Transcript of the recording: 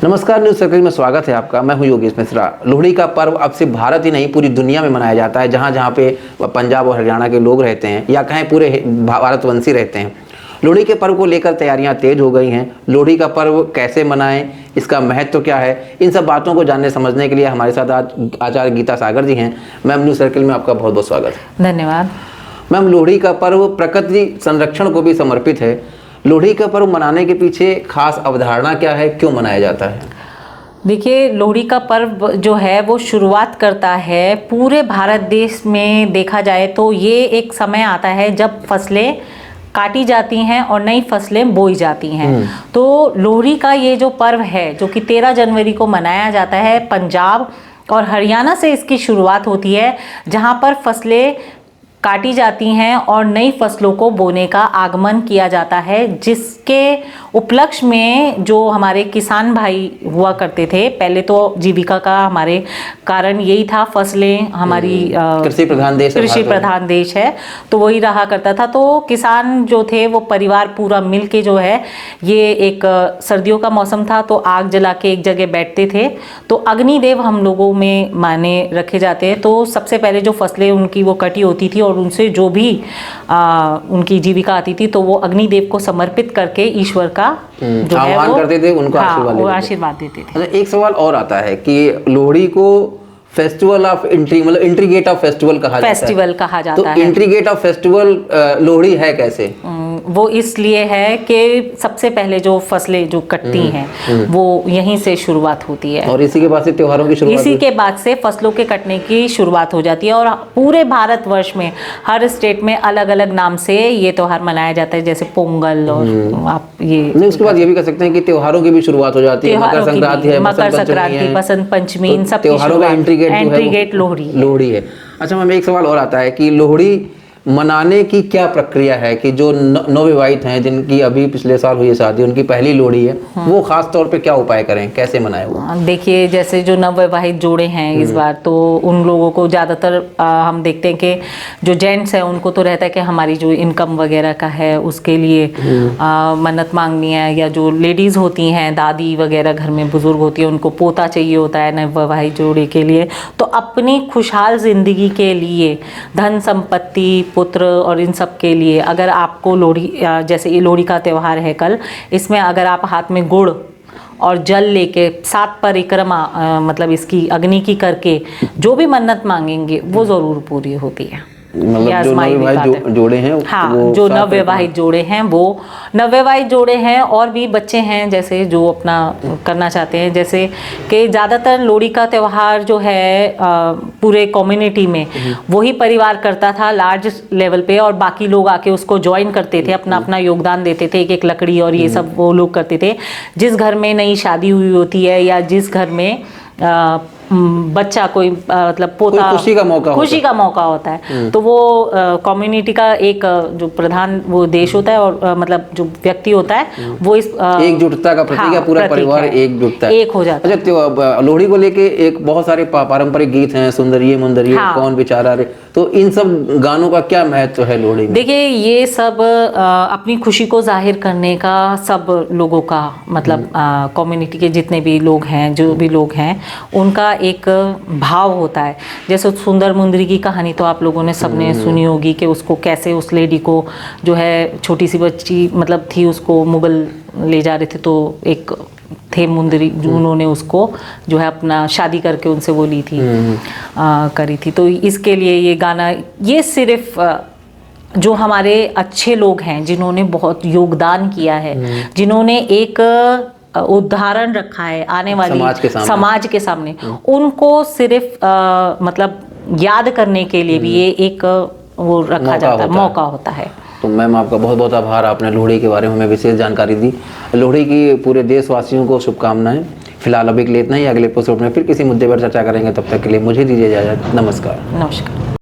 नमस्कार, news circle में स्वागत है आपका। मैं हूं योगेश मिश्रा। लोहड़ी का पर्व अब सिर्फ भारत ही नहीं पूरी दुनिया में मनाया जाता है। जहां जहां पे पंजाब और हरियाणा के लोग रहते हैं या कहें पूरे भारतवंशी रहते हैं, लोहड़ी के पर्व को लेकर तैयारियां तेज हो गई हैं। लोहड़ी का पर्व कैसे मनाएं, इसका महत्व क्या है, इन सब बातों को जानने समझने के लिए हमारे साथ आज आचार्य गीता सागर जी हैं। मैम, न्यूज़ सर्कल में आपका बहुत बहुत स्वागत है। धन्यवाद। मैम, लोहड़ी का पर्व प्रकृति संरक्षण को भी समर्पित है। लोहड़ी का पर्व मनाने के पीछे खास अवधारणा क्या है, क्यों मनाया जाता है? देखिए, लोहड़ी का पर्व जो है वो शुरुआत करता है पूरे भारत देश में। देखा जाए तो ये एक समय आता है जब फसलें काटी जाती हैं और नई फसलें बोई जाती हैं। तो लोहड़ी का ये जो पर्व है जो कि 13 जनवरी को मनाया जाता है, पंजाब और हरियाणा से इसकी शुरुआत होती है, जहाँ पर फसलें काटी जाती हैं और नई फसलों को बोने का आगमन किया जाता है, जिसके उपलक्ष्य में जो हमारे किसान भाई हुआ करते थे, पहले तो जीविका का हमारे कारण यही था, फसलें हमारी कृषि प्रधान देश है, तो वही रहा करता था। तो किसान जो थे वो परिवार पूरा मिल के जो है, ये एक सर्दियों का मौसम था तो आग जला के एक जगह बैठते थे। तो अग्निदेव हम लोगों में माने रखे जाते हैं। तो सबसे पहले जो फसलें उनकी वो कटी होती थी और उनसे जो भी उनकी जीविका आती थी, तो वो अग्निदेव को समर्पित करके ईश्वर का जो है वो करते थे, उनको आशीर्वाद देते थे। अच्छा, एक सवाल और आता है कि लोहड़ी को फेस्टिवल ऑफ एंट्री, मतलब इंट्रीगेट ऑफ फेस्टिवल कहा जाता है। तो इंट्रीगेट ऑफ फेस्टिवल लोहड़ी है कैसे? वो इसलिए है कि सबसे पहले जो फसलें जो कटती हैं वो यहीं से शुरुआत होती है और इसी के बाद से त्योहारों की शुरुआत, इसी के बाद से फसलों के कटने की शुरुआत हो जाती है। और पूरे भारतवर्ष में हर स्टेट में अलग अलग नाम से ये त्योहार मनाया जाता है, जैसे पोंगल और आप ये नहीं, उसके बाद ये भी कह सकते हैं कि त्योहारों की भी शुरुआत हो जाती है। मकर संक्रांति है, बसंत पंचमी, इन सब त्योहारों का एंट्रीगेट लोहड़ी है। अच्छा मैम, एक सवाल और आता है कि लोहड़ी मनाने की क्या प्रक्रिया है कि जो नवविवाहित हैं, जिनकी अभी पिछले साल हुई है शादी, उनकी पहली लोहड़ी है, वो खास तौर पे क्या उपाय करें, कैसे मनाएं वो? देखिए, जैसे जो नवविवाहित जोड़े हैं इस बार, तो उन लोगों को ज़्यादातर हम देखते हैं कि जो जेंट्स हैं उनको तो रहता है कि हमारी जो इनकम वगैरह का है उसके लिए मन्नत मांगनी है, या जो लेडीज़ होती हैं, दादी वगैरह घर में बुजुर्ग होती है, उनको पोता चाहिए होता है नवविवाहित जोड़े के लिए। तो अपनी खुशहाल ज़िंदगी के लिए, धन संपत्ति, पुत्र और इन सब के लिए, अगर आपको लोहड़ी, जैसे ये लोहड़ी का त्यौहार है कल, इसमें अगर आप हाथ में गुड़ और जल लेके 7 परिक्रमा मतलब इसकी अग्नि की करके जो भी मन्नत मांगेंगे वो ज़रूर पूरी होती है। मतलब जो नवविवाहित जोड़े हैं, हाँ, जो नवविवाहित जोड़े हैं, वो नवविवाहित जोड़े हैं और भी बच्चे हैं जैसे जो अपना करना चाहते हैं। जैसे कि ज़्यादातर लोहड़ी का त्यौहार जो है पूरे कम्युनिटी में वही परिवार करता था लार्ज लेवल पे, और बाकी लोग आके उसको ज्वाइन करते थे, अपना अपना योगदान देते थे, एक एक लकड़ी और ये सब वो लोग करते थे। जिस घर में नई शादी हुई होती है या जिस घर में बच्चा कोई मतलब पोता, खुशी का मौका होता है, तो वो कम्युनिटी का एक जो प्रधान वो देश होता है और मतलब जो व्यक्ति होता है वो इस एकजुटता का प्रतीक है। पूरा परिवार एकजुटता है, एक हो जाता है। अच्छा, लोहड़ी को लेके एक बहुत सारे पारंपरिक गीत हैं, सुंदरिये मुंदरिये, कौन बेचारा रे, तो इन सब गानों का क्या महत्व है लोहड़ी में? देखिए, ये सब अपनी खुशी को जाहिर करने का सब लोगों का मतलब कम्युनिटी के जितने भी लोग हैं, जो भी लोग हैं, उनका एक भाव होता है। जैसे सुंदर मुंदरी की कहानी तो आप लोगों ने सबने सुनी होगी कि उसको कैसे उस लेडी को जो है छोटी सी बच्ची मतलब थी, उसको मुगल ले जा रहे थे, तो एक थे मुंदरी, उन्होंने उसको जो है अपना शादी करके उनसे वो ली थी, करी थी। तो इसके लिए ये गाना, ये सिर्फ जो हमारे अच्छे लोग हैं जिन्होंने बहुत योगदान किया है, जिन्होंने एक उदाहरण रखा है आने वाली समाज के सामने, उनको सिर्फ मतलब याद करने के लिए भी ये एक वो रखा जाता है, मौका होता है। तो मैम, आपका बहुत बहुत आभार, आपने लोहड़ी के बारे में हमें विशेष जानकारी दी। लोहड़ी की पूरे देशवासियों को शुभकामनाएं। फिलहाल अभी के लिए इतना ही, अगले एपिसोड में फिर किसी मुद्दे पर चर्चा करेंगे। तब तक के लिए मुझे दीजिए इजाजत। नमस्कार।